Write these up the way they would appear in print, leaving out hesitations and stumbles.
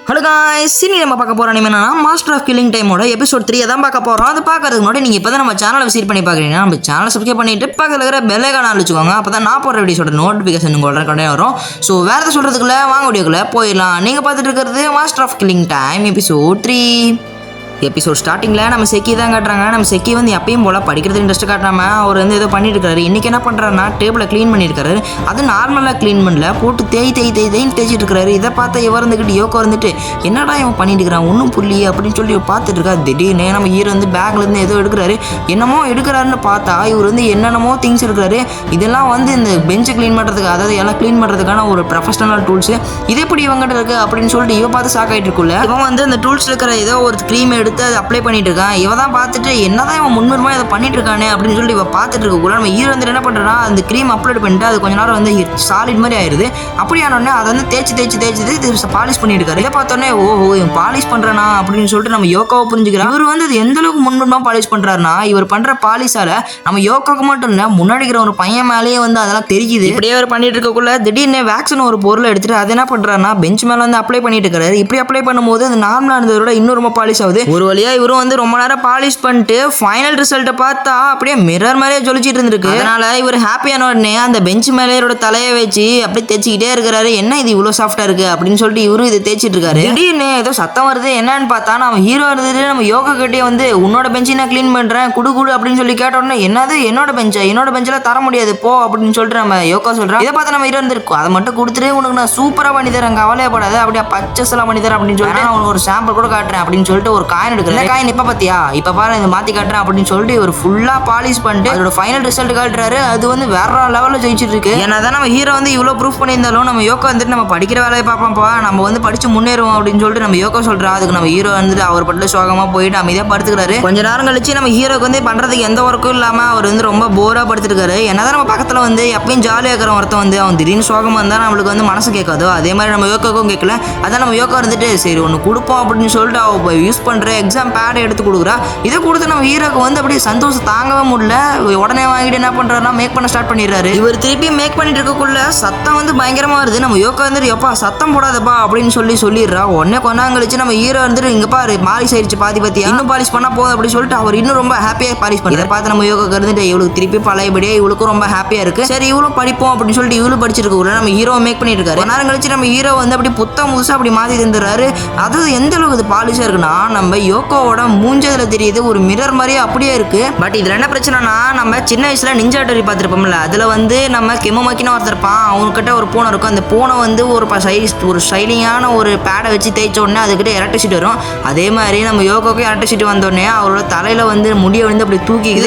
Hello guys, இனி நம்ம பார்க்க போகிற அனிமே என்னன்னா மாஸ்டர் ஆஃப் கில்லிங் டைமோட எபிசோட் 3 தான் பார்க்க போகிறோம். அது பார்க்கறதுக்கு முன்னாடி நீங்கள் இப்போ தான் நம்ம சேனலை விசிட் பண்ணி பார்க்குறீங்கன்னா நம்ம சேனலை சப்ஸ்கிரைப் பண்ணிட்டு பக்கத்தில் இருக்கிற பெல் ஐகானை அழுச்சுக்கோங்க. அப்போ தான் நான் போடுற வீடியோஸோட நோட்டிஃபிகேஷன் உடனே வரும். ஸோ வேறு சொல்கிறதுக்குள்ள வாங்க வீடியோக்குள்ளே போயிடலாம். நீங்கள் பார்த்துட்டு இருக்கிறது master of killing time episode 3. Episode ஸ்டார்டிங்கில் நம்ம செக்கி தான் காட்டுறாங்க. நம்ம செக்கி வந்து எப்பயும் போல் படிக்கிறது இன்ட்ரெஸ்ட் காட்டாமல் அவர் வந்து ஏதோ பண்ணிட்டு இருக்காரு. இன்றைக்கி என்ன பண்ணுறாருன்னா டேபிளை க்ளீன் பண்ணியிருக்காரு. அது நார்மலாக க்ளீன் பண்ணல, போட்டு தேய்ன்னு தேய்ச்சிட்டு இருக்காரு. இதை பார்த்து இவர் இருந்துக்கிட்டு யோகா இருந்துட்டு என்னடா இவன் பண்ணிட்டு இருக்கிறான் ஒன்றும் புரியலையே அப்படின்னு சொல்லி பார்த்துட்டு இருக்கா. திடீர்னு நம்ம ஹீரோ வந்து பேக்லேருந்து ஏதோ எடுக்கிறாரு. என்னமோ எடுக்கிறாருன்னு பார்த்தா இவர் வந்து என்னென்னமோ திங்ஸ் எடுக்கிறாரு. இதெல்லாம் வந்து இந்த பெஞ்சை க்ளீன் பண்ணுறதுக்கு, அதாவது எல்லாம் க்ளீன் பண்ணுறதுக்கான ஒரு ப்ரொஃபஷனல் டூல்ஸு. இது எப்படி இவங்ககிட்ட இருக்குது அப்படின்னு சொல்லிட்டு இவன் பார்த்து ஷாக் ஆகிட்டு இருக்குள்ள. இவன் வந்து அந்த டூல்ஸ் இருக்கிற ஏதோ ஒரு க்ரீம் எடுத்து அதை அப்ளை பண்ணிட்டு இருக்கான். இவ தான் பார்த்துட்டு என்னதான் இவன் முன்னுரிமா இதை பண்ணிட்டு இருக்கானே அப்படின்னு சொல்லி இவ பார்த்துட்டு இருக்கக்குள்ள நம்ம ஹீரோ வந்து என்ன பண்ணுறா, அந்த க்ரீம் அப்ளை பண்ணிட்டு அது கொஞ்ச நேரம் வந்து சாலிட் மாதிரி ஆயிடுது. அப்படியானோடனே அதை வந்து தேய்ச்சி பாலிஷ் பண்ணிட்டு இருக்காரு. இதை பார்த்தோன்னே ஓஹோ இவன் பாலிஷ் பண்றானா அப்படின்னு சொல்லிட்டு நம்ம யோகாவை புரிஞ்சுக்கிறோம். இவர் வந்து அது எந்த அளவுக்கு முன்னுரிமா பாலிஷ் பண்றாருன்னா இவர் பண்ற பாலிஷால நம்ம யோகாவுக்கு மட்டும் இல்லை முன்னாடி இருக்கிற ஒரு பையன் மேலேயே வந்து அதெல்லாம் தெரியுது. இப்படியே அவர் பண்ணிட்டு இருக்கக்குள்ள திடீர்னு வேக்சின் ஒரு பொருளை எடுத்துட்டு அதை என்ன பண்றாருன்னா பெஞ்ச் மேல வந்து அப்ளை பண்ணிட்டு இருக்காரு. இப்படி அப்ளை பண்ணும்போது அது நார்மலா இருந்ததோட இன்னும் ரொம்ப பாலிஷ் ஆகுது. ஒரு வழியா இவரும் வந்து ரொம்ப நேரம் பாலிஷ் பண்ணிட்டு ஃபைனல் ரிசல்ட்டை பார்த்தா அப்படியே மிரர் மாதிரியே ஜொலிச்சிட்டு இருந்திருக்கு. அதனால இவர் ஹாப்பியான உடனே அந்த பெஞ்ச் மேலே இவரோட தலையை வச்சு அப்படியே தேய்ச்சிக்கிட்டே இருக்கிறாரு. என்ன இது இவ்வளோ சாஃப்டா இருக்கு அப்படின்னு சொல்லிட்டு இவரும் இதை தேய்ச்சிட்டு இருக்காரு. திடீர்னு ஏதோ சத்தம் வருது. என்னன்னு பார்த்தா நம்ம ஹீரோ இருந்துட்டு நம்ம யோகா கிட்டே வந்து உன்னோட பெஞ்சை நான் க்ளீன் பண்றேன் குடு அப்படின்னு சொல்லி கேட்ட உடனே என்னது என்னோட பெஞ்சில் தர முடியாது போ அப்படின்னு சொல்லிட்டு நம்ம யோகா சொல்றோம். இதை பார்த்தா நம்ம ஹீரோ இருந்திருக்கும் அதை மட்டும் கொடுத்துட்டு உனக்கு நான் சூப்பரா பண்ணி தரேன் கவலையப்படாது அப்படியே பச்சஸ்லாம் பண்ணி தரேன் அப்படின்னு சொல்லிட்டு நான் ஒரு சாம்பிள் கூட காட்டுறேன் அப்படின்னு சொல்லிட்டு ஒரு காயின் எடுக்கிறேன். காயின் இப்ப பாத்தியா இப்ப பாரு இந்த மாத்தி காட்டுறேன் அப்படின்னு சொல்லிட்டு ஒரு ஃபுல்லா பாலிஷ் பண்ணிட்டு அதோட ஃபைனல் ரிசல்ட் காட்டுறாரு. அது வந்து வேற லெவலில் ஜெயிச்சிட்டு இருக்கு. ஏன்னா நம்ம ஹீரோ வந்து இவ்வளவு ப்ரூஃப் பண்ணியிருந்தாலும் நம்ம யோகா வந்துட்டு நம்ம படிக்கிற வேலையை பார்ப்போம்ப்பா நம்ம வந்து படிச்சு முன்னேறுவோம் அப்படின்னு சொல்லிட்டு நம்ம யோகா சொல்றா. அதுக்கு நம்ம ஹீரோ வந்துட்டு அவர் பட்டு சோகமா போயிட்டு அமைதியா படுத்துக்கிறாரு. கொஞ்ச நேரம் கழிச்சு நம்ம ஹீரோக்கு வந்து பண்றதுக்கு எந்த ஒர்க்கும் இல்லாம அவர் வந்து ரொம்ப போரா படுத்துருக்காரு. என்னதான் நம்ம பக்கத்துல வந்து எப்பயும் ஜாலியா இருக்கிற ஒருத்தன் வந்து அவன் திடீர்னு சோகமா இருந்தா நம்மளுக்கு வந்து மனசு கேட்காதோ அதே மாதிரி நம்ம யோகாவுக்கும் கேட்கல. அதான் நம்ம யோகா இருந்துட்டு சரி ஒன்று கொடுப்போம் அப்படின்னு சொல்லிட்டு அவ யூஸ் பண்ற எக்ஸாம் பேடை எடுத்து கொடுக்குறா. இதை கொடுத்து நம்ம ஹீரோக்கு வந்து அப்படியே சந்தோஷம் தாங்கவே முடியல. உடனே வாங்கிட்டு என்ன பண்றாருன்னா மேக் பண்ண ஸ்டார்ட் பண்ணிடுறாரு. இவர் திருப்பி மேக் பண்ணிட்டு இருக்கக்குள்ள சத்தம் வந்து பயங்கரமா வருது. நம்ம யோகா வந்துட்டு எப்பா சத்தம் போடாதப்பா அப்படின்னு சொல்லிடுறா. உடனே கொண்டாங்க கழிச்சு நம்ம ஹீரோ வந்துட்டு இங்க பாரு பாலிஷ் ஆயிடுச்சு பாதி பாத்தியா இன்னும் பாலிஷ் பண்ணா போதும் அப்படின்னு சொல்லிட்டு அவர் இன்னும் ரொம்ப ஹாப்பியா பாலிஷ் பண்ணி இதை பார்த்து நம்ம யோகா இருந்துட்டு இவளுக்கு திருப்பி பழையபடியே இவளுக்கும் ரொம்ப ஹாப்பியா இருக்கு. சரி இவளும் படிப்போம் அப்படின்னு சொல்லிட்டு இவளும் படிச்சிருக்கக்குள்ள நம்ம ஹீரோ மேக் பண்ணிட்டு இருக்காரு. நேரம் கழிச்சு நம்ம ஹீரோ வந்து அப்படி புத்தம் முழுசா அப்படி மாத்தி தந்துடுறாரு. அதாவது எந்த அளவுக்கு பாலிஷா இருக்குன்னா நம்ம யோகாவோட மூஞ்சதுல தெரியுது ஒரு மிரர் மாதிரியே அப்படியே இருக்கு. பட் இதுல என்ன பிரச்சனைனா நம்ம சின்ன வயசுல நிஞ்சா டோரி பார்த்துருப்போம்ல அதுல வந்து நம்ம கெமமாக்கின ஒருத்தர் இருப்பான். அவங்ககிட்ட ஒரு பூனை இருக்கும். அந்த பூனை வந்து ஒரு ஸ்டைலிங்கான ஒரு பேடை வச்சு தேய்ச்ச உடனே அதுக்கிட்ட எலக்ட்ரிசிட்டி வரும். அதே மாதிரி நம்ம யோகாவுக்கும் எலக்ட்ரிசிட்டி வந்தோடனே அவரோட தலையில வந்து முடியை வந்து அப்படி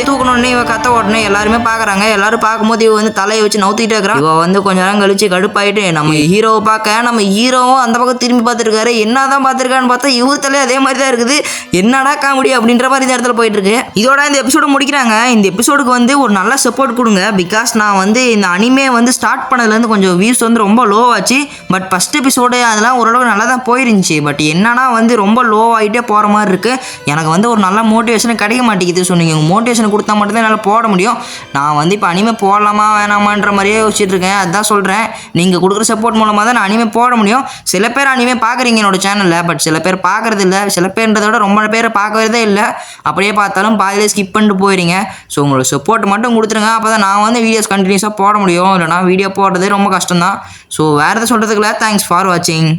தூக்கணுன்னே இவ கத்த உடனே எல்லாருமே பாக்குறாங்க. எல்லாரும் பார்க்கும்போது இவ வந்து தலையை வச்சு நவுத்திட்டே இருக்கிறான். இவ வந்து கொஞ்ச நேரம் கழிச்சு கடுப்பாயிட்டு நம்ம ஹீரோவை பார்க்க நம்ம ஹீரோவும் அந்த பக்கம் திரும்பி பார்த்துருக்காரு. என்னதான் பார்த்துருக்கான்னு பார்த்தா இவர் தலையே அதே மாதிரி தான் இருக்குது. என்னடா காமெடி அப்படின்ற மாதிரி இந்த இடத்துல போயிட்டு இருக்கு. இதோட இந்த எபிசோட முடிக்கிறாங்க. இந்த எபிசோடுக்கு வந்து ஒரு நல்ல சப்போர்ட் கொடுங்க. பிகாஸ் நான் வந்து இந்த அனிமே வந்து ஸ்டார்ட் பண்ணதுலேருந்து கொஞ்சம் வியூஸ் வந்து ரொம்ப லோ ஆச்சு. பட் ஃபர்ஸ்ட் எபிசோடு அதெல்லாம் ஓரளவுக்கு நல்லா தான் போயிருந்துச்சு. பட் என்னன்னா வந்து ரொம்ப லோ ஆகிட்டே போகிற மாதிரி இருக்கு. எனக்கு வந்து ஒரு நல்ல மோட்டிவேஷன் கிடைக்க மாட்டேங்குது. ஸோ நீங்கள் மோட்டிவேஷன் கொடுத்தா மட்டும்தான் என்னால் போட முடியும். நான் வந்து இப்போ அனிமே போடலாமா வேணாமான்ற மாதிரியே யோசிச்சுட்டு இருக்கேன். அதுதான் சொல்கிறேன். நீங்கள் கொடுக்குற சப்போர்ட் மூலமாக தான் நான் அனிமே போட முடியும். சில பேர் அனிமே பார்க்குறீங்க என்னோட சேனலில். பட் சில பேர் பார்க்குறது இல்லை. சில பேர்ன்றத விட ரொம்ப பேரை பார்க்கறதே இல்லை. அப்படியே பார்த்தாலும் பாதியிலே ஸ்கிப் பண்ணிட்டு போயிடுங்க. ஸோ உங்களோட சப்போர்ட் மட்டும் கொடுத்துருங்க. அப்போ தான் நான் வந்து வீடியோஸ் கண்டினியூஸாக போட முடியும். இல்லைனா வீடியோ போடுறது ரொம்ப கஷ்டம் தான். ஸோ வேறு எதாவது சொல்கிறதுக்குல தேங்க்ஸ் ஃபார் வாட்சிங்.